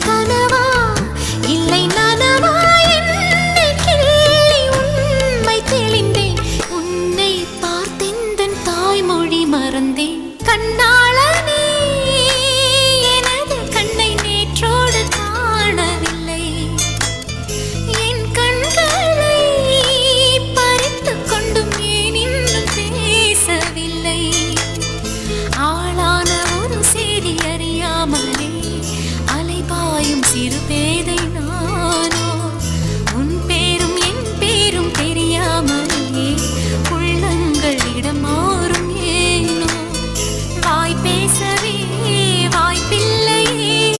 கனவா இல்லை நனவா என்னை கிள்ளி உண்மை தெளிந்தேன். உன்னை பார்த்தெந்தன் தாய்மொழி மறந்தேன். கண்ணாளனே எனது கண்ணை நேற்றோடு காணவில்லை. என் கண்களை பறித்துக் கொண்டும் ஏன் இன்னும் பேசவில்லை. ஆளான ஒரு செய்தி அறியாமலே அலைபாயும் சிறு பேதை